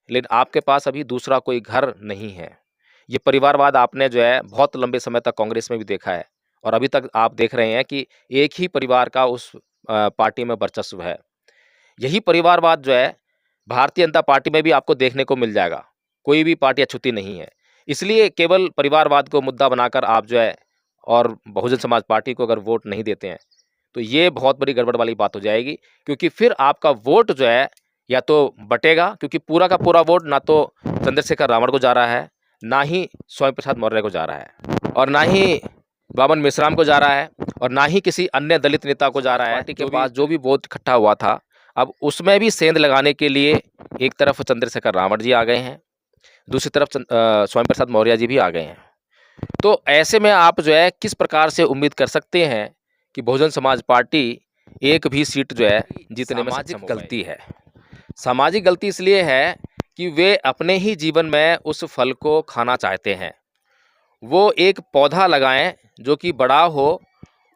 लेकिन आपके पास अभी दूसरा कोई घर नहीं है। ये परिवारवाद आपने जो है बहुत लंबे समय तक कांग्रेस में भी देखा है और अभी तक आप देख रहे हैं कि एक ही परिवार का उस पार्टी में वर्चस्व है। यही परिवारवाद जो है भारतीय जनता पार्टी में भी आपको देखने को मिल जाएगा। कोई भी पार्टी अछूती नहीं है। इसलिए केवल परिवारवाद को मुद्दा बनाकर आप जो है और बहुजन समाज पार्टी को अगर वोट नहीं देते हैं तो ये बहुत बड़ी गड़बड़ वाली बात हो जाएगी, क्योंकि फिर आपका वोट जो है या तो बटेगा, क्योंकि पूरा का पूरा वोट ना तो चंद्रशेखर रावण को जा रहा है, ना ही स्वामी प्रसाद मौर्य को जा रहा है और ना ही बामन मेश्राम को जा रहा है और ना ही किसी अन्य दलित नेता को जा रहा है। पार्टी के पास जो भी वोट इकट्ठा हुआ था, अब उसमें भी सेंध लगाने के लिए एक तरफ चंद्रशेखर रावण जी आ गए हैं, दूसरी तरफ स्वामी प्रसाद मौर्य जी भी आ गए हैं। तो ऐसे में आप जो है किस प्रकार से उम्मीद कर सकते हैं कि बहुजन समाज पार्टी एक भी सीट जो है जीतने में सक्षम गलती है। सामाजिक गलती इसलिए है कि वे अपने ही जीवन में उस फल को खाना चाहते हैं। वो एक पौधा लगाएं जो कि बड़ा हो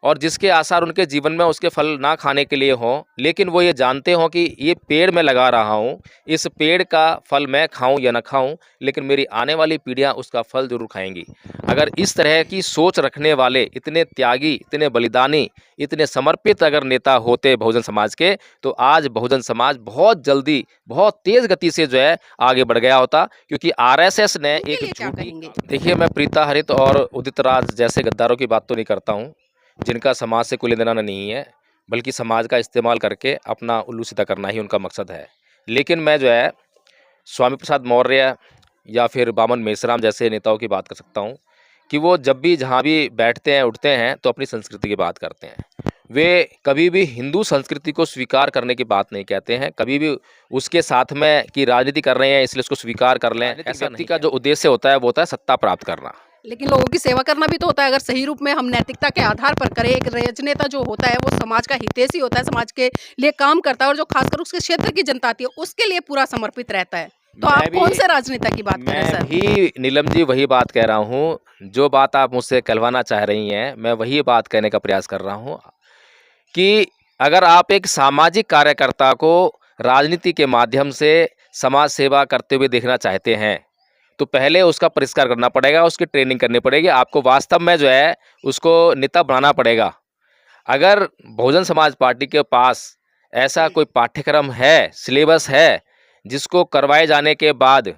और जिसके आसार उनके जीवन में उसके फल ना खाने के लिए हों, लेकिन वो ये जानते हों कि ये पेड़ मैं लगा रहा हूँ, इस पेड़ का फल मैं खाऊं या ना खाऊं, लेकिन मेरी आने वाली पीढ़ियां उसका फल जरूर खाएंगी। अगर इस तरह की सोच रखने वाले इतने त्यागी, इतने बलिदानी, इतने समर्पित अगर नेता होते बहुजन समाज के, तो आज बहुजन समाज बहुत जल्दी, बहुत तेज़ गति से जो है आगे बढ़ गया होता। क्योंकि आरएसएस ने एक झूठी, देखिए मैं प्रीता हरित और उदित राज जैसे गद्दारों की बात तो नहीं करता हूँ जिनका समाज से कोई लेना देना नहीं है, बल्कि समाज का इस्तेमाल करके अपना उल्लू सीधा करना ही उनका मकसद है। लेकिन मैं जो है स्वामी प्रसाद मौर्य या फिर बामन मेश्राम जैसे नेताओं की बात कर सकता हूँ कि वो जब भी जहाँ भी बैठते हैं उठते हैं तो अपनी संस्कृति की बात करते हैं। वे कभी भी हिंदू संस्कृति को स्वीकार करने की बात नहीं कहते हैं, कभी भी उसके साथ में कि राजनीति कर रहे हैं इसलिए उसको स्वीकार कर लें, ऐसा व्यक्ति का जो उद्देश्य होता है वो होता है सत्ता प्राप्त करना। लेकिन लोगों की सेवा करना भी तो होता है। अगर सही रूप में हम नैतिकता के आधार पर करें, एक राजनेता जो होता है वो समाज का हितैषी होता है, समाज के लिए काम करता है और जो खासकर उसके क्षेत्र की जनता आती है उसके लिए पूरा समर्पित रहता है। तो आप कौन से राजनेता की बात कर रहे हैं सर? मैं भी नीलम जी वही बात कह रहा हूँ, जो बात आप मुझसे कहलवाना चाह रही हैं मैं वही बात कहने का प्रयास कर रहा हूँ कि अगर आप एक सामाजिक कार्यकर्ता को राजनीति के माध्यम से समाज सेवा करते हुए देखना चाहते हैं तो पहले उसका परिष्कार करना पड़ेगा, उसकी ट्रेनिंग करनी पड़ेगी, आपको वास्तव में जो है उसको नेता बनाना पड़ेगा। अगर बहुजन समाज पार्टी के पास ऐसा कोई पाठ्यक्रम है, सिलेबस है, जिसको करवाए जाने के बाद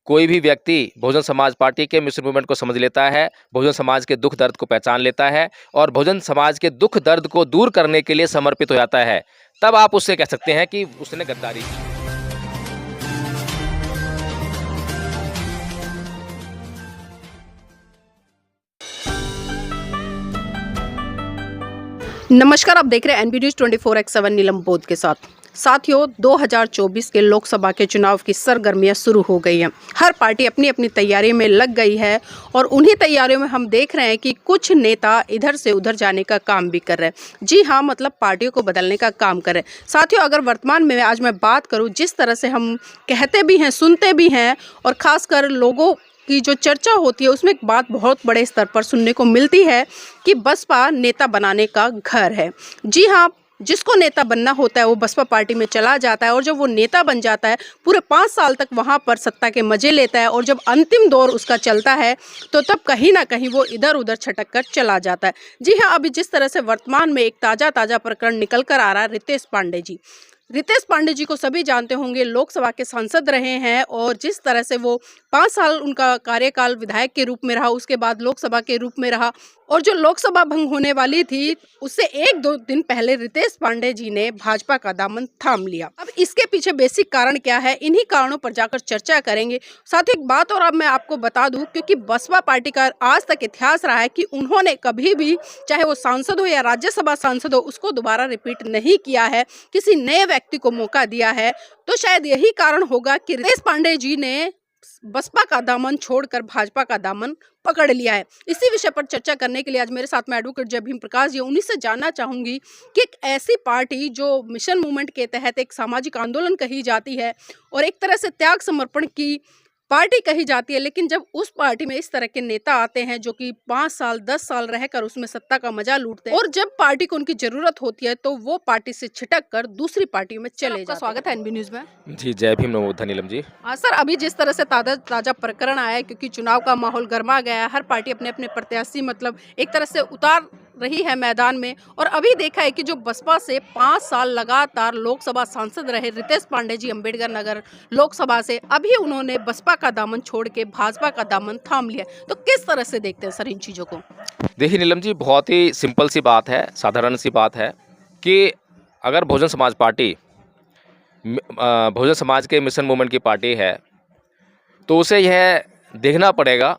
कोई भी व्यक्ति बहुजन समाज पार्टी के मिशन मूवमेंट को समझ लेता है, बहुजन समाज के दुख दर्द को पहचान लेता है और बहुजन समाज के दुख दर्द को दूर करने के लिए समर्पित हो जाता है, तब आप उससे कह सकते हैं कि उसने गद्दारी की। नमस्कार, आप देख रहे हैं एनबी न्यूज 24x7 नीलम बोध के साथ। साथियों, 2024 के लोकसभा के चुनाव की सरगर्मियां शुरू हो गई हैं। हर पार्टी अपनी अपनी तैयारी में लग गई है और उन्हीं तैयारियों में हम देख रहे हैं कि कुछ नेता इधर से उधर जाने का काम भी कर रहे हैं। जी हाँ, मतलब पार्टियों को बदलने का काम कर रहे हैं। साथियों, अगर वर्तमान में आज मैं बात करूँ, जिस तरह से हम कहते भी हैं, सुनते भी हैं और ख़ासकर लोगों की जो चर्चा होती है उसमें एक बात बहुत बड़े स्तर पर सुनने को मिलती है कि बसपा नेता बनाने का घर है। जी हाँ, जिसको नेता बनना होता है वो बसपा पार्टी में चला जाता है और जब वो नेता बन जाता है पूरे 5 साल तक वहाँ पर सत्ता के मजे लेता है और जब अंतिम दौर उसका चलता है तो तब कहीं ना कहीं वो इधर उधर छटक कर चला जाता है। जी हाँ, अभी जिस तरह से वर्तमान में एक ताज़ा प्रकरण निकल कर आ रहा है, रितेश पांडे जी को सभी जानते होंगे, लोकसभा के सांसद रहे हैं और जिस तरह से वो 5 साल उनका कार्यकाल विधायक के रूप में रहा, उसके बाद लोकसभा के रूप में रहा और जो लोकसभा भंग होने वाली थी उससे 1-2 दिन पहले रितेश पांडे जी ने भाजपा का दामन थाम लिया। अब इसके पीछे बेसिक कारण क्या है, इन्हीं कारणों पर जाकर चर्चा करेंगे। साथ ही एक बात और अब मैं आपको बता दूं, क्योंकि बसपा पार्टी का आज तक इतिहास रहा है कि उन्होंने कभी भी, चाहे वो सांसद हो या राज्यसभा सांसद हो, उसको दोबारा रिपीट नहीं किया है, किसी नए व्यक्ति को मौका दिया है। तो शायद यही कारण होगा कि रितेश पांडे जी ने बसपा का दामन छोड़कर भाजपा का दामन पकड़ लिया है। इसी विषय पर चर्चा करने के लिए आज मेरे साथ में एडवोकेट जय भीम प्रकाश जी, उन्हीं से जानना चाहूंगी कि एक ऐसी पार्टी जो मिशन मूवमेंट के तहत एक सामाजिक आंदोलन कही जाती है और एक तरह से त्याग समर्पण की पार्टी कही जाती है, लेकिन जब उस पार्टी में इस तरह के नेता आते हैं जो कि 5 साल 10 साल रहकर उसमें सत्ता का मजा लूटते हैं और जब पार्टी को उनकी जरूरत होती है तो वो पार्टी से छिटक कर दूसरी पार्टियों में चले जाते हैं। स्वागत है एनबी न्यूज में। जी, जय भीम, नमो बुद्धाय नीलम जी। हाँ सर, अभी जिस तरह से ताजा प्रकरण आया है, क्योंकि चुनाव का माहौल गर्मा गया है, हर पार्टी अपने अपने प्रत्याशी मतलब एक तरह से उतार रही है मैदान में, और अभी देखा है कि जो बसपा से 5 साल लगातार लोकसभा सांसद रहे रितेश पांडे जी अम्बेडकर नगर लोकसभा से, अभी उन्होंने बसपा का दामन छोड़ के भाजपा का दामन थाम लिया। तो किस तरह से देखते हैं सर इन चीज़ों को? देखिए नीलम जी, बहुत ही सिंपल सी बात है, साधारण सी बात है कि अगर बहुजन समाज पार्टी बहुजन समाज के मिशन मूवमेंट की पार्टी है, तो उसे यह देखना पड़ेगा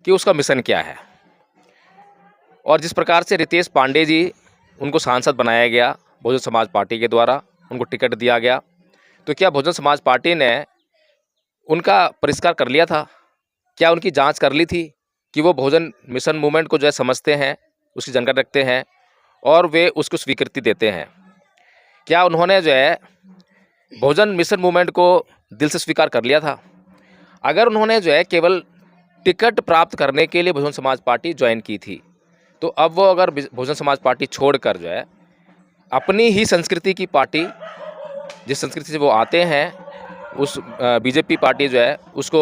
कि उसका मिशन क्या है। और जिस प्रकार से रितेश पांडे जी उनको सांसद बनाया गया बहुजन समाज पार्टी के द्वारा, उनको टिकट दिया गया, तो क्या बहुजन समाज पार्टी ने उनका परिष्कार कर लिया था? क्या उनकी जांच कर ली थी कि वो बहुजन मिशन मूवमेंट को जो है समझते हैं, उसकी जानकारी रखते हैं और वे उसको स्वीकृति देते हैं? क्या उन्होंने जो है बहुजन मिशन मूवमेंट को दिल से स्वीकार कर लिया था? अगर उन्होंने जो है केवल टिकट प्राप्त करने के लिए बहुजन समाज पार्टी ज्वाइन की थी, तो अब वो अगर बहुजन समाज पार्टी छोड़कर जो है अपनी ही संस्कृति की पार्टी, जिस संस्कृति से वो आते हैं, उस बीजेपी पार्टी जो है उसको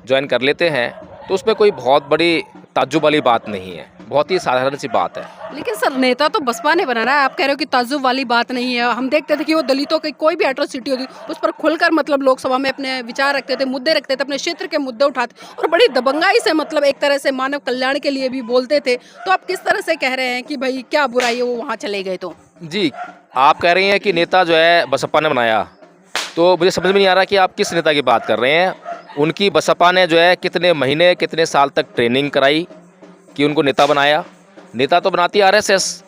ज्वाइन कर लेते हैं, तो उसमें कोई बहुत बड़ी ताज्जुब वाली बात नहीं है, बहुत ही साधारण सी बात है। लेकिन सर, नेता तो बसपा ने बनाना है, आप कह रहे हो कि ताज्जुब वाली बात नहीं है। हम देखते थे कि वो दलितों की कोई भी एट्रोसिटी होती उस पर खुलकर मतलब लोकसभा में अपने विचार रखते थे, मुद्दे रखते थे, अपने क्षेत्र के मुद्दे उठाते और बड़ी दबंगाई से मतलब एक तरह से मानव कल्याण के लिए भी बोलते थे। तो आप किस तरह से कह रहे हैं कि भाई क्या बुराई है वो वहाँ चले गए? तो जी, आप कह रही हैं कि नेता जो है बसपा ने बनाया, तो मुझे समझ में नहीं आ रहा कि आप किस नेता की बात कर रहे हैं। उनकी बसपा ने जो है कितने महीने कितने साल तक ट्रेनिंग कराई कि उनको नेता बनाया? नेता तो बनाती है आरएसएस,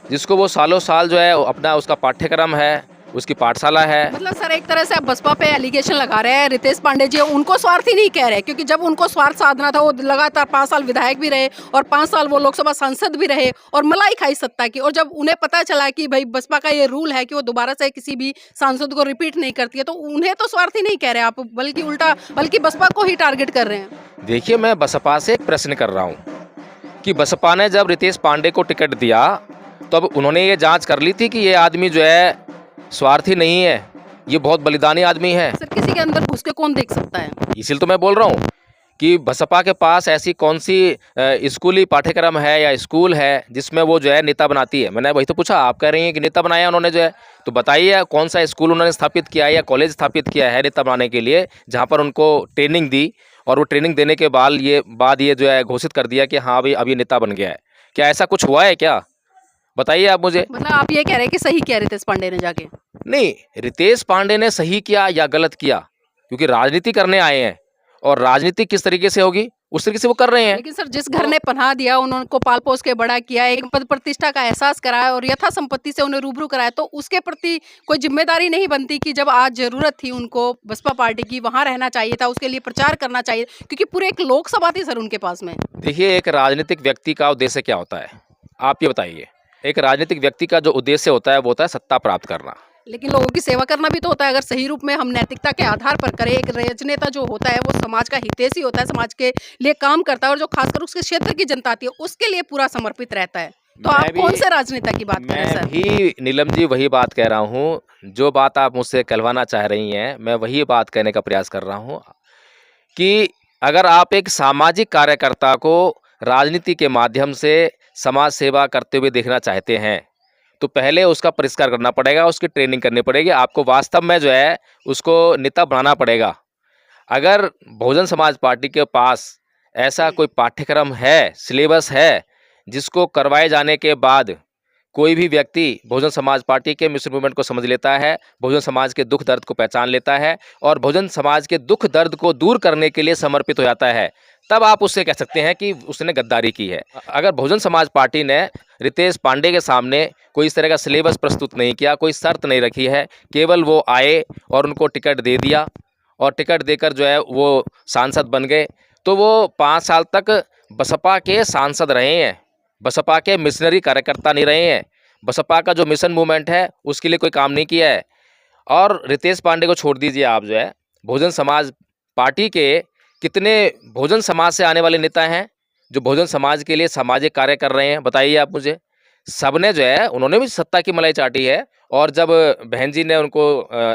जिसको वो सालों साल जो है अपना उसका पाठ्यक्रम है, उसकी पाठशाला है। मतलब सर, एक तरह से आप बसपा पे एलिगेशन लगा रहे हैं। रितेश पांडे जी उनको स्वार्थी नहीं कह रहे, क्योंकि जब उनको स्वार्थ साधना था वो लगातार 5 साल विधायक भी रहे और 5 साल वो लोकसभा सांसद भी रहे और मलाई खाई सत्ता की। और जब उन्हें पता चला कि भाई बसपा का ये रूल है कि वो दोबारा से किसी भी सांसद को रिपीट नहीं करती है, तो उन्हें तो स्वार्थी नहीं कह रहे आप, बल्कि उल्टा बल्कि बसपा को ही टारगेट कर रहे हैं। देखिए, मैं बसपा से एक प्रश्न कर रहा हूँ कि बसपा ने जब रितेश पांडे को टिकट दिया, तो अब उन्होंने ये जांच कर ली थी कि ये आदमी जो है स्वार्थी नहीं है, ये बहुत बलिदानी आदमी है। सर, किसी के अंदर घुस के कौन देख सकता है? इसीलिए तो मैं बोल रहा हूँ कि बसपा के पास ऐसी कौन सी स्कूली पाठ्यक्रम है या स्कूल है जिसमें वो जो है नेता बनाती है। मैंने वही तो पूछा, आप कह रही हैं कि नेता बनाया उन्होंने जो है, तो बताइए कौन सा स्कूल उन्होंने स्थापित किया है या कॉलेज स्थापित किया है नेता बनाने के लिए, जहाँ पर उनको ट्रेनिंग दी और वो ट्रेनिंग देने के बाद ये जो है घोषित कर दिया कि हाँ भाई अब ये नेता बन गया है। क्या ऐसा कुछ हुआ है क्या? बताइए आप मुझे। मतलब आप ये कह रहे हैं कि सही किया रितेश पांडे ने जाके? नहीं, रितेश पांडे ने सही किया या गलत किया, क्योंकि राजनीति करने आए हैं और राजनीति किस तरीके से होगी उस तरीके से वो कर रहे हैं। लेकिन सर, जिस घर ने पनाह दिया, उनको पाल पोस के बड़ा किया, एक पद प्रतिष्ठा का एहसास कराया और यथा संपत्ति से उन्हें रूबरू कराया, तो उसके प्रति कोई जिम्मेदारी नहीं बनती कि जब आज जरूरत थी उनको बसपा पार्टी की, वहां रहना चाहिए था, उसके लिए प्रचार करना चाहिए, क्योंकि पूरे एक लोकसभा थी सर उनके पास में। देखिए, एक राजनीतिक व्यक्ति का उद्देश्य क्या होता है, आप ये बताइए। एक राजनीतिक व्यक्ति का जो उद्देश्य होता है वो होता है सत्ता प्राप्त करना। लेकिन लोगों की सेवा करना भी तो होता है। अगर सही रूप में हम नैतिकता के आधार पर करें, एक राजनेता जो होता है वो समाज का हितैषी होता है, समाज के लिए काम करता है और जो खासकर उसके क्षेत्र की जनता आती है उसके लिए पूरा समर्पित रहता है। तो आप कौन से राजनेता की बात कर रहे हैं सर? मैं भी नीलम जी वही बात कह रहा हूँ, जो बात आप मुझसे कहलवाना चाह रही हैं, मैं वही बात कहने का प्रयास कर रहा हूँ कि अगर आप एक सामाजिक कार्यकर्ता को राजनीति के माध्यम से समाज सेवा करते हुए देखना चाहते हैं, तो पहले उसका परिष्कार करना पड़ेगा, उसकी ट्रेनिंग करनी पड़ेगी, आपको वास्तव में जो है उसको नेता बनाना पड़ेगा। अगर बहुजन समाज पार्टी के पास ऐसा कोई पाठ्यक्रम है, सिलेबस है, जिसको करवाए जाने के बाद कोई भी व्यक्ति बहुजन समाज पार्टी के मिशन मूवमेंट को समझ लेता है, बहुजन समाज के दुख दर्द को पहचान लेता है और बहुजन समाज के दुख दर्द को दूर करने के लिए समर्पित हो जाता है, तब आप उससे कह सकते हैं कि उसने गद्दारी की है। अगर बहुजन समाज पार्टी ने रितेश पांडे के सामने कोई इस तरह का सिलेबस प्रस्तुत नहीं किया, कोई शर्त नहीं रखी है, केवल वो आए और उनको टिकट दे दिया और टिकट देकर जो है वो सांसद बन गए, तो वो 5 साल तक बसपा के सांसद रहे हैं, बसपा के मिशनरी कार्यकर्ता नहीं रहे हैं, बसपा का जो मिशन मूवमेंट है उसके लिए कोई काम नहीं किया है। और रितेश पांडे को छोड़ दीजिए, आप जो है बहुजन समाज पार्टी के कितने बहुजन समाज से आने वाले नेता हैं जो बहुजन समाज के लिए सामाजिक कार्य कर रहे हैं, बताइए आप मुझे। सबने जो है उन्होंने भी सत्ता की मलाई चाटी है, और जब बहन जी ने उनको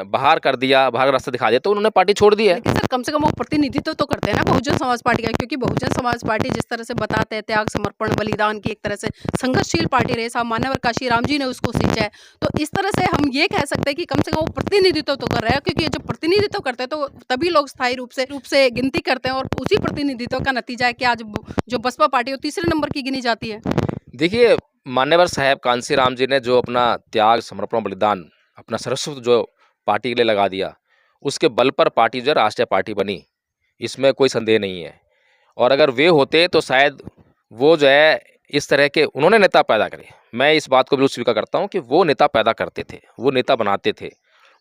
बाहर कर दिया, बाहर का रास्ता दिखा दिया, तो उन्होंने पार्टी छोड़ दी है। लेकिन सर कम से कम वो प्रतिनिधित्व तो करते हैं ना बहुजन समाज पार्टी का, क्योंकि बहुजन समाज पार्टी जिस तरह से बताते हैं त्याग समर्पण बलिदान की एक तरह से संघर्षशील पार्टी रहे, साहब मान्यवर काशीराम जी ने उसको सींचा है। तो इस तरह से हम ये कह सकते हैं कि कम से कम वो प्रतिनिधित्व तो कर रहे हैं, क्योंकि जब प्रतिनिधित्व करते हैं तो तभी लोग स्थायी रूप से गिनती करते हैं, और उसी प्रतिनिधित्व का नतीजा है कि आज जो बसपा पार्टी है वो तीसरे नंबर की गिनी जाती है। देखिए, मान्यवर साहब कांसीराम जी ने जो अपना त्याग समर्पण बलिदान अपना सर्वस्व जो पार्टी के लिए लगा दिया, उसके बल पर पार्टी जो है राष्ट्रीय पार्टी बनी, इसमें कोई संदेह नहीं है। और अगर वे होते तो शायद वो जो है इस तरह के उन्होंने नेता पैदा करे। मैं इस बात को बिल्कुल स्वीकार करता हूँ कि वो नेता पैदा करते थे, वो नेता बनाते थे,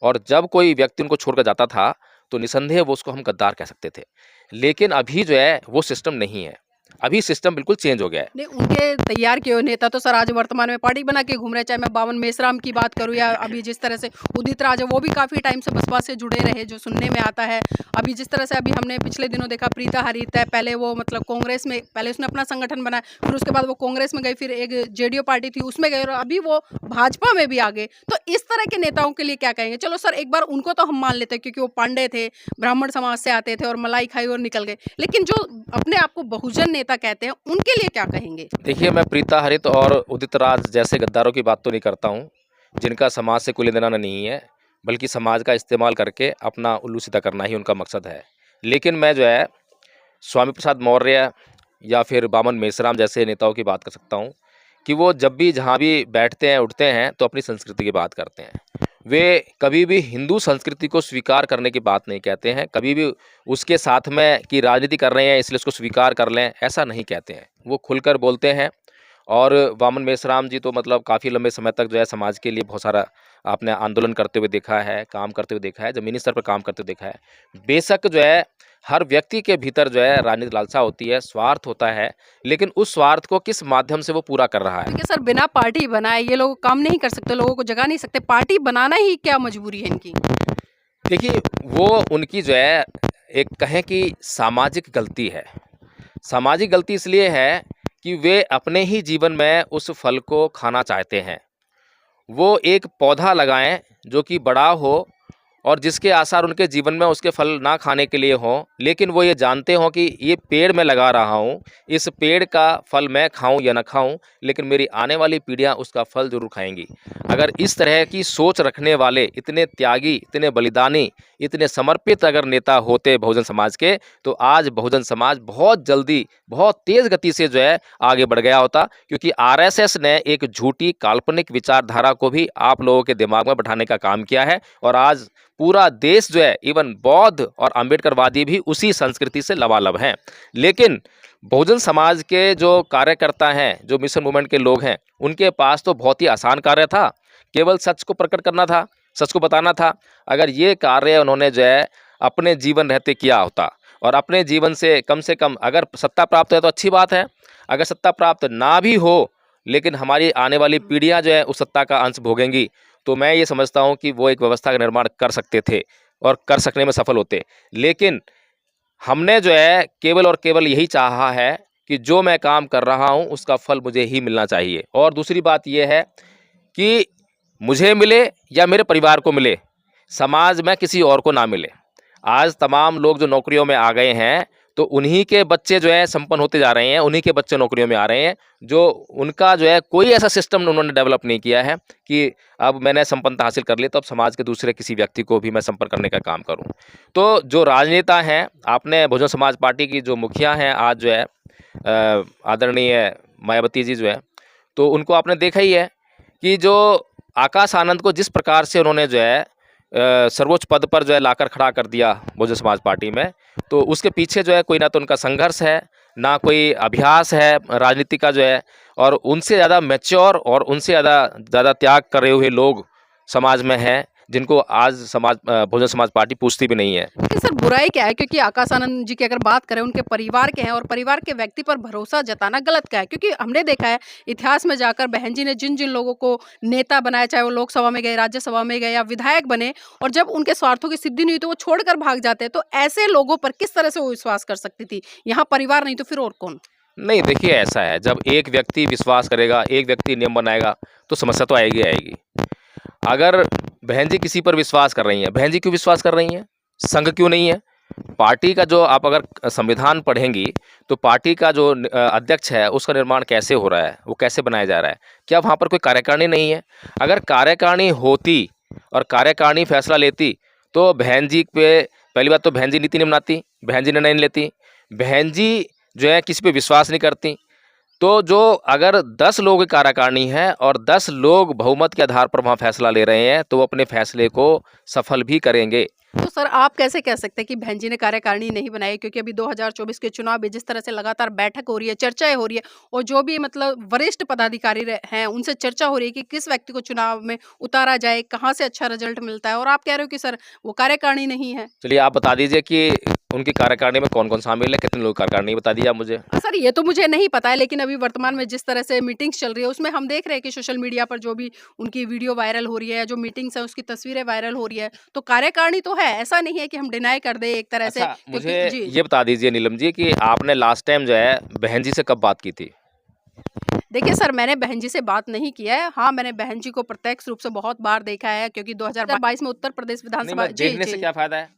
और जब कोई व्यक्ति उनको छोड़कर जाता था तो निसंदेह वो उसको हम गद्दार कह सकते थे। लेकिन अभी जो है वो सिस्टम नहीं है, अभी सिस्टम बिल्कुल चेंज हो गया है। नहीं, उनके तैयार किए हुए नेता तो सर आज वर्तमान में पार्टी बना के घूम रहे हैं, चाहे मैं बावन मेश्राम की बात करूं या अभी जिस तरह से उदित राज है, वो भी काफ़ी टाइम से बसपा से जुड़े रहे, जो सुनने में आता है। अभी जिस तरह से अभी हमने पिछले दिनों देखा प्रीता हरित है, पहले वो मतलब कांग्रेस में, पहले उसने अपना संगठन बनाया, फिर उसके बाद वो कांग्रेस में गई, फिर एक जेडीयू पार्टी थी उसमें गए, और अभी वो भाजपा में भी आ गए। तो इस तरह के नेताओं के लिए क्या कहेंगे? चलो सर एक बार उनको तो हम मान लेते हैं क्योंकि वो पांडे थे, ब्राह्मण समाज से आते थे और मलाई खाई और निकल गए, लेकिन जो अपने आप को बहुजन नेता कहते हैं उनके लिए क्या कहेंगे? देखिए, मैं प्रीता हरित और उदित राज जैसे गद्दारों की बात तो नहीं करता हूँ, जिनका समाज से कोई लेना नहीं है, बल्कि समाज का इस्तेमाल करके अपना उल्लू सीधा करना ही उनका मकसद है। लेकिन मैं जो है स्वामी प्रसाद मौर्य या फिर बामन मेश्राम जैसे नेताओं की बात कर सकता हूँ कि वो जब भी जहाँ भी बैठते हैं उठते हैं तो अपनी संस्कृति की बात करते हैं। वे कभी भी हिंदू संस्कृति को स्वीकार करने की बात नहीं कहते हैं, कभी भी उसके साथ में कि राजनीति कर रहे हैं इसलिए उसको स्वीकार कर लें, ऐसा नहीं कहते हैं। वो खुलकर बोलते हैं। और वामन मेश्राम जी तो मतलब काफ़ी लंबे समय तक जो है समाज के लिए बहुत सारा आपने आंदोलन करते हुए देखा है, काम करते हुए देखा है, ज़मीनी स्तर पर काम करते हुए देखा है। बेशक जो है हर व्यक्ति के भीतर जो है राजनीतिक लालसा होती है, स्वार्थ होता है, लेकिन उस स्वार्थ को किस माध्यम से वो पूरा कर रहा है। देखिए सर बिना पार्टी बनाए ये लोग काम नहीं कर सकते, लोगों को जगा नहीं सकते, पार्टी बनाना ही क्या मजबूरी है इनकी? देखिए, वो उनकी जो है एक कहें कि सामाजिक गलती है। सामाजिक गलती इसलिए है कि वे अपने ही जीवन में उस फल को खाना चाहते हैं। वो एक पौधा लगाएं जो कि बड़ा हो और जिसके आसार उनके जीवन में उसके फल ना खाने के लिए हों, लेकिन वो ये जानते हों कि ये पेड़ मैं लगा रहा हूँ, इस पेड़ का फल मैं खाऊं या ना खाऊं, लेकिन मेरी आने वाली पीढ़ियां उसका फल जरूर खाएंगी। अगर इस तरह की सोच रखने वाले इतने त्यागी, इतने बलिदानी, इतने समर्पित अगर नेता होते बहुजन समाज के, तो आज बहुजन समाज बहुत जल्दी, बहुत तेज़ गति से जो है आगे बढ़ गया होता। क्योंकि आरएसएस ने एक झूठी काल्पनिक विचारधारा को भी आप लोगों के दिमाग में बैठाने का काम किया है, और आज पूरा देश जो है इवन बौद्ध और अम्बेडकरवादी भी उसी संस्कृति से लबालब हैं। लेकिन बहुजन समाज के जो कार्यकर्ता हैं, जो मिशन मूवमेंट के लोग हैं, उनके पास तो बहुत ही आसान कार्य था, केवल सच को प्रकट करना था, सच को बताना था। अगर ये कार्य उन्होंने जो है अपने जीवन रहते किया होता, और अपने जीवन से कम अगर सत्ता प्राप्त है तो अच्छी बात है, अगर सत्ता प्राप्त ना भी हो लेकिन हमारी आने वाली पीढ़ियां जो है उस सत्ता का अंश भोगेंगी, तो मैं ये समझता हूँ कि वो एक व्यवस्था का निर्माण कर सकते थे और कर सकने में सफल होते। लेकिन हमने जो है केवल और केवल यही चाहा है कि जो मैं काम कर रहा हूँ उसका फल मुझे ही मिलना चाहिए। और दूसरी बात ये है कि मुझे मिले या मेरे परिवार को मिले, समाज में किसी और को ना मिले। आज तमाम लोग जो नौकरियों में आ गए हैं तो उन्हीं के बच्चे जो है संपन्न होते जा रहे हैं, उन्हीं के बच्चे नौकरियों में आ रहे हैं, जो उनका जो है कोई ऐसा सिस्टम उन्होंने डेवलप नहीं किया है कि अब मैंने संपन्नता हासिल कर ली तो अब समाज के दूसरे किसी व्यक्ति को भी मैं संपर्क करने का काम करूं। तो जो राजनेता हैं, आपने बहुजन समाज पार्टी की जो मुखिया हैं आज जो है आदरणीय मायावती जी जो है, तो उनको आपने देखा ही है कि जो आकाश आनंद को जिस प्रकार से उन्होंने जो है सर्वोच्च पद पर जो है लाकर खड़ा कर दिया बहुजन समाज पार्टी में, तो उसके पीछे जो है कोई ना तो उनका संघर्ष है, ना कोई अभ्यास है राजनीति का जो है, और उनसे ज़्यादा मैच्योर और उनसे ज़्यादा त्याग कर रहे हुए लोग समाज में हैं, जिनको आज बहुजन समाज पार्टी पूछती भी नहीं है। लेकिन सर बुराई क्या है, क्योंकि आकाश आनंद जी की अगर बात करें उनके परिवार के हैं और परिवार के व्यक्ति पर भरोसा जताना गलत क्या है, क्योंकि हमने देखा है इतिहास में जाकर बहन जी ने जिन जिन लोगों को नेता बनाया, चाहे वो लोकसभा में गए, राज्यसभा में गए या विधायक बने, और जब उनके स्वार्थों की सिद्धि नहीं हुई तो वो छोड़कर भाग जाते हैं। तो ऐसे लोगों पर किस तरह से वो विश्वास कर सकती थी? यहाँ परिवार नहीं तो फिर और कौन? नहीं, देखिए ऐसा है, जब एक व्यक्ति विश्वास करेगा, एक व्यक्ति नियम बनाएगा, तो समस्या तो आएगी आएगी। अगर बहन जी किसी पर विश्वास कर रही हैं, बहन जी क्यों विश्वास कर रही हैं? संघ क्यों नहीं है? पार्टी का जो आप अगर संविधान पढ़ेंगी, तो पार्टी का जो अध्यक्ष है, उसका निर्माण कैसे हो रहा है, वो कैसे बनाया जा रहा है? क्या वहाँ पर कोई कार्यकारिणी नहीं है? अगर कार्यकारिणी होती और कार्यकारिणी फैसला लेती, तो बहन जी पे पहली बात तो बहन जी नीति नहीं बनाती, बहन जी निर्णय नहीं लेती, बहन जी जो है किसी पे विश्वास नहीं करती। तो जो अगर 10 लोगों की कार्यकारिणी है और 10 लोग बहुमत के आधार पर वहाँ फैसला ले रहे हैं, तो वो अपने फैसले को सफल भी करेंगे। तो सर आप कैसे कह सकते हैं कि बहन जी ने कार्यकारिणी नहीं बनाई, क्योंकि अभी 2024 के चुनाव में जिस तरह से लगातार बैठक हो रही है, चर्चाएं हो रही है, और जो भी मतलब वरिष्ठ पदाधिकारी हैं उनसे चर्चा हो रही है कि किस व्यक्ति को चुनाव में उतारा जाए, कहाँ से अच्छा रिजल्ट मिलता है, और आप कह रहे हो कि सर वो कार्यकारिणी नहीं है। चलिए आप बता दीजिए कि उनकी कार्यकारिणी में कौन-कौन शामिल है, कितने लोग कार्यकारिणी बता दीजिए आप मुझे। सर ये तो मुझे नहीं पता है, लेकिन अभी वर्तमान में जिस तरह से मीटिंग्स चल रही है उसमें हम देख रहे हैं कि सोशल मीडिया पर जो भी उनकी वीडियो वायरल हो रही है, जो मीटिंग्स है उसकी तस्वीरें वायरल हो रही है, तो कार्यकारिणी तो है, ऐसा नहीं है कि हम डिनाई कर दे एक तरह से। अच्छा, मुझे जी ये बता दीजिए नीलम जी कि आपने लास्ट टाइम जो है बहन जी से कब बात की थी? देखिए सर, मैंने बहन जी से बात नहीं किया है। हाँ, मैंने बहन जी को प्रत्यक्ष रूप से बहुत बार देखा है, क्योंकि 2022 में उत्तर प्रदेश नहीं, विधानसभा मैं जी, देखने से जी। क्या फ़ायदा है?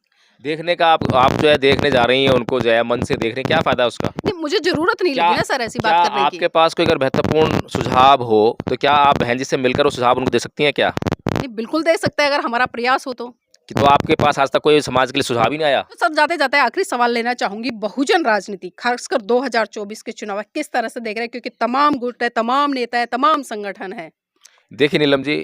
देखने का आप जो है देखने जा रही हैं उनको जो है मन से देखने, क्या फ़ायदा है उसका? नहीं, मुझे ज़रूरत नहीं क्या लगी ना सर ऐसी क्या बात करने की। आपके पास कोई अगर महत्वपूर्ण सुझाव हो, तो क्या आप बहन जी से मिलकर वो सुझाव उनको दे सकती हैं क्या? नहीं, बिल्कुल दे सकते हैं अगर हमारा प्रयास हो तो। कि तो आपके पास आज तक कोई समाज के लिए सुझाव ही नहीं आया? तो सब जाते-जाते आखिरी सवाल लेना चाहूँगी, बहुजन राजनीति, खासकर 2024 के चुनाव किस तरह से देख रहे हैं? क्योंकि तमाम गुट है, तमाम नेता है, तमाम संगठन है। देखिए नीलम जी,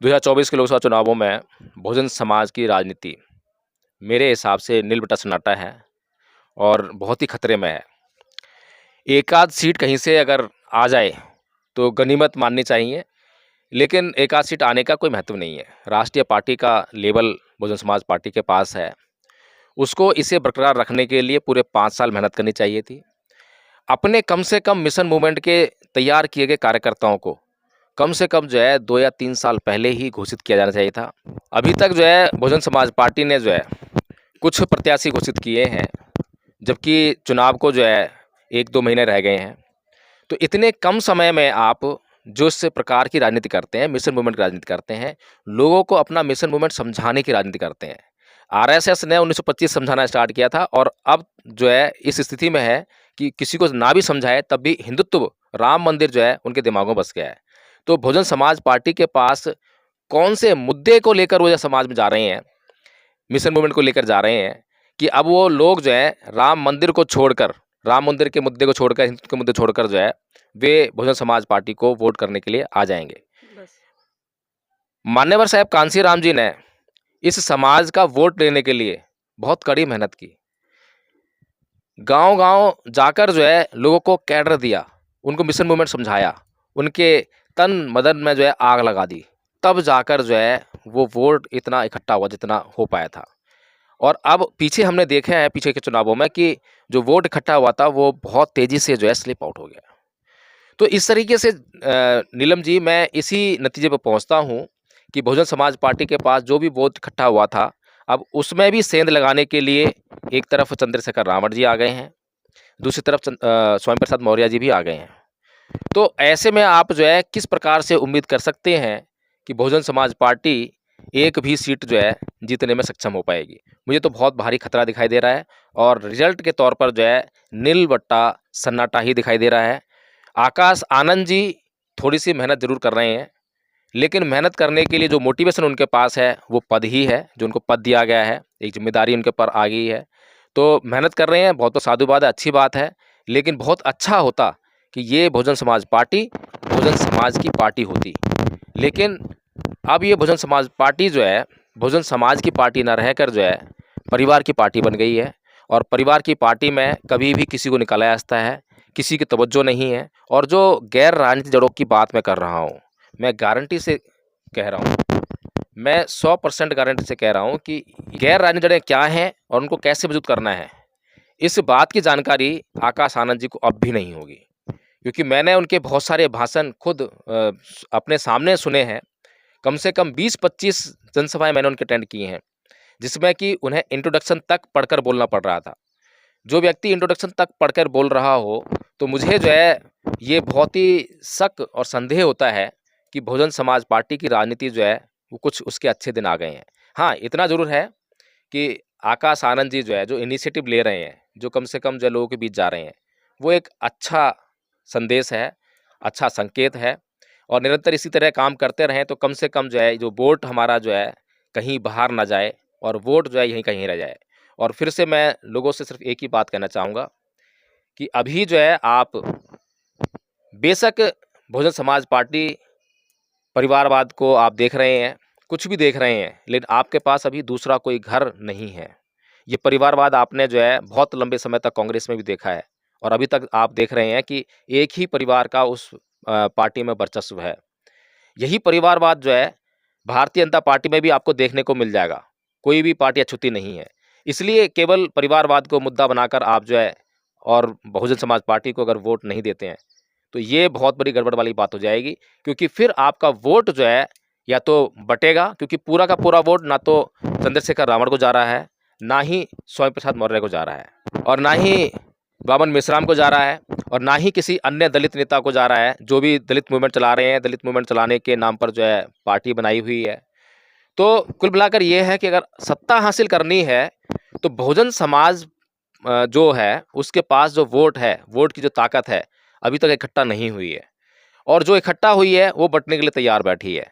2024 के लोकसभा चुनावों में बहुजन समाज की राजनीति मेरे हिसाब से नील बटा सन्नाटा है और बहुत ही खतरे में है। एक आध सीट कहीं से अगर आ जाए, तो गनीमत माननी चाहिए, लेकिन एक आध सीट आने का कोई महत्व नहीं है। राष्ट्रीय पार्टी का लेबल बहुजन समाज पार्टी के पास है। उसको इसे बरकरार रखने के लिए पूरे 5 साल मेहनत करनी चाहिए थी। अपने कम से कम मिशन मूवमेंट के तैयार किए गए कार्यकर्ताओं को कम से कम जो है 2 या 3 साल पहले ही घोषित किया जाना चाहिए था। अभी तक जो है बहुजन समाज पार्टी ने जो है कुछ प्रत्याशी घोषित किए हैं, जबकि चुनाव को जो है 1-2 महीने रह गए हैं। तो इतने कम समय में आप जो इस प्रकार की राजनीति करते हैं, मिशन मूवमेंट की राजनीति करते हैं, लोगों को अपना मिशन मूवमेंट समझाने की राजनीति करते हैं। आरएसएस ने 1925 समझाना स्टार्ट किया था और अब जो है इस स्थिति में है कि किसी को ना भी समझाए तब भी हिंदुत्व, राम मंदिर जो है उनके दिमागों में बस गया है। तो बहुजन समाज पार्टी के पास कौन से मुद्दे को लेकर वो समाज में जा रहे हैं, मिशन मूवमेंट को लेकर जा रहे हैं कि अब वो लोग जो है राम मंदिर को छोड़कर, राम मंदिर के मुद्दे को छोड़कर, हिंदुत्व के मुद्दे छोड़कर जो है वे बहुजन समाज पार्टी को वोट करने के लिए आ जाएंगे। मान्यवर साहब कांसी राम जी ने इस समाज का वोट लेने के लिए बहुत कड़ी मेहनत की। गांव-गांव जाकर जो है लोगों को कैडर दिया, उनको मिशन मूवमेंट समझाया, उनके तन मदन में जो है आग लगा दी, तब जाकर जो है वो वोट इतना इकट्ठा हुआ जितना हो पाया था। और अब पीछे हमने देखा है पीछे के चुनावों में कि जो वोट इकट्ठा हुआ था वो बहुत तेज़ी से जो है स्लिप आउट हो गया। तो इस तरीके से नीलम जी मैं इसी नतीजे पर पहुंचता हूं कि बहुजन समाज पार्टी के पास जो भी वोट इकट्ठा हुआ था, अब उसमें भी सेंध लगाने के लिए एक तरफ चंद्रशेखर रावण जी आ गए हैं, दूसरी तरफ स्वामी प्रसाद मौर्य जी भी आ गए हैं। तो ऐसे में आप जो है किस प्रकार से उम्मीद कर सकते हैं कि बहुजन समाज पार्टी एक भी सीट जो है जीतने में सक्षम हो पाएगी? मुझे तो बहुत भारी खतरा दिखाई दे रहा है और रिजल्ट के तौर पर जो है नील बट्टा सन्नाटा ही दिखाई दे रहा है। आकाश आनंद जी थोड़ी सी मेहनत ज़रूर कर रहे हैं, लेकिन मेहनत करने के लिए जो मोटिवेशन उनके पास है वो पद ही है, जो उनको पद दिया गया है, एक जिम्मेदारी उनके ऊपर आ गई है। तो मेहनत कर रहे हैं, बहुत तो साधुवाद है, अच्छी बात है, लेकिन बहुत अच्छा होता कि ये बहुजन समाज पार्टी बहुजन समाज की पार्टी होती। लेकिन अब ये बहुजन समाज पार्टी जो है बहुजन समाज की पार्टी ना रहकर जो है परिवार की पार्टी बन गई है, और परिवार की पार्टी में कभी भी किसी को निकाला जा सकता है, किसी की तवज्जो नहीं है। और जो गैर राजनीतिक जड़ों की बात मैं कर रहा हूँ, मैं गारंटी से कह रहा हूँ मैं 100% गारंटी से कह रहा हूँ कि गैर राजनीतिक जड़ें क्या हैं और उनको कैसे वजूद करना है, इस बात की जानकारी आकाश आनंद जी को अब भी नहीं होगी। क्योंकि मैंने उनके बहुत सारे भाषण खुद अपने सामने सुने हैं। कम से कम 20-25 जनसभाएँ मैंने उनके अटेंड की हैं, जिसमें कि उन्हें इंट्रोडक्शन तक पढ़कर बोलना पड़ रहा था। जो व्यक्ति इंट्रोडक्शन तक पढ़कर बोल रहा हो, तो मुझे जो है ये बहुत ही शक और संदेह होता है कि बहुजन समाज पार्टी की राजनीति जो है वो कुछ उसके अच्छे दिन आ गए हैं। हाँ, इतना ज़रूर है कि आकाश आनंद जी जो है जो इनिशिएटिव ले रहे हैं, जो कम से कम जो लोगों के बीच जा रहे हैं, वो एक अच्छा संदेश है, अच्छा संकेत है और निरंतर इसी तरह काम करते रहें तो कम से कम जो है जो वोट हमारा जो है कहीं बाहर ना जाए और वोट जो है यहीं कहीं रह जाए। और फिर से मैं लोगों से सिर्फ एक ही बात कहना चाहूँगा कि अभी जो है आप बेशक बहुजन समाज पार्टी परिवारवाद को आप देख रहे हैं, कुछ भी देख रहे हैं, लेकिन आपके पास अभी दूसरा कोई घर नहीं है। ये परिवारवाद आपने जो है बहुत लंबे समय तक कांग्रेस में भी देखा है और अभी तक आप देख रहे हैं कि एक ही परिवार का उस पार्टी में वर्चस्व है। यही परिवारवाद जो है भारतीय जनता पार्टी में भी आपको देखने को मिल जाएगा। कोई भी पार्टी अछूती नहीं है। इसलिए केवल परिवारवाद को मुद्दा बनाकर आप जो है और बहुजन समाज पार्टी को अगर वोट नहीं देते हैं, तो ये बहुत बड़ी गड़बड़ वाली बात हो जाएगी क्योंकि फिर आपका वोट जो है या तो बटेगा क्योंकि पूरा का पूरा वोट ना तो चंद्रशेखर रावण को जा रहा है, ना ही स्वामी प्रसाद मौर्य को जा रहा है और ना ही बामन मिश्राम को जा रहा है और ना ही किसी अन्य दलित नेता को जा रहा है, जो भी दलित मूवमेंट चला रहे हैं, दलित मूवमेंट चलाने के नाम पर जो है पार्टी बनाई हुई है। तो कुल मिलाकर ये है कि अगर सत्ता हासिल करनी है, तो बहुजन समाज जो है उसके पास जो वोट है, वोट की जो ताकत है, अभी तक इकट्ठा नहीं हुई है और जो इकट्ठा हुई है वो बँटने के लिए तैयार बैठी है।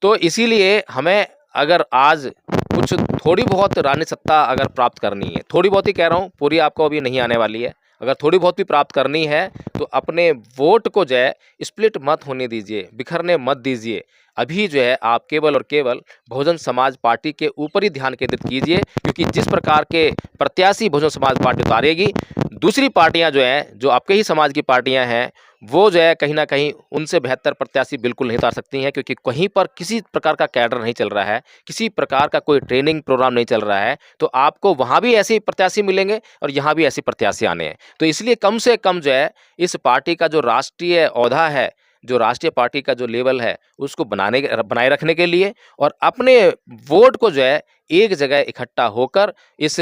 तो इसीलिए हमें अगर आज कुछ थोड़ी बहुत राजनीतिक सत्ता अगर प्राप्त करनी है, थोड़ी बहुत ही कह रहा हूँ, पूरी आपको अभी नहीं आने वाली है। अगर थोड़ी बहुत भी प्राप्त करनी है, तो अपने वोट को जो है स्प्लिट मत होने दीजिए, बिखरने मत दीजिए। अभी जो है आप केवल और केवल बहुजन समाज पार्टी के ऊपर ही ध्यान केंद्रित कीजिए क्योंकि जिस प्रकार के प्रत्याशी बहुजन समाज पार्टी उतारेगी, दूसरी पार्टियां जो हैं, जो आपके ही समाज की पार्टियां हैं, वो जो है कहीं न कहीं उनसे बेहतर प्रत्याशी बिल्कुल नहीं उतार सकती हैं क्योंकि कहीं पर किसी प्रकार का कैडर नहीं चल रहा है, किसी प्रकार का कोई ट्रेनिंग प्रोग्राम नहीं चल रहा है, तो आपको वहाँ भी ऐसे ही प्रत्याशी मिलेंगे और यहाँ भी ऐसे प्रत्याशी आने हैं। तो इसलिए कम से कम जो है इस पार्टी का जो राष्ट्रीय ओहदा है, जो राष्ट्रीय पार्टी का जो लेवल है, उसको बनाए रखने के लिए और अपने वोट को जो है एक जगह इकट्ठा होकर इस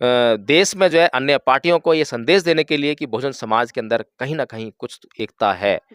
देश में जो है अन्य पार्टियों को ये संदेश देने के लिए कि बहुजन समाज के अंदर कहीं न कहीं कुछ एकता है।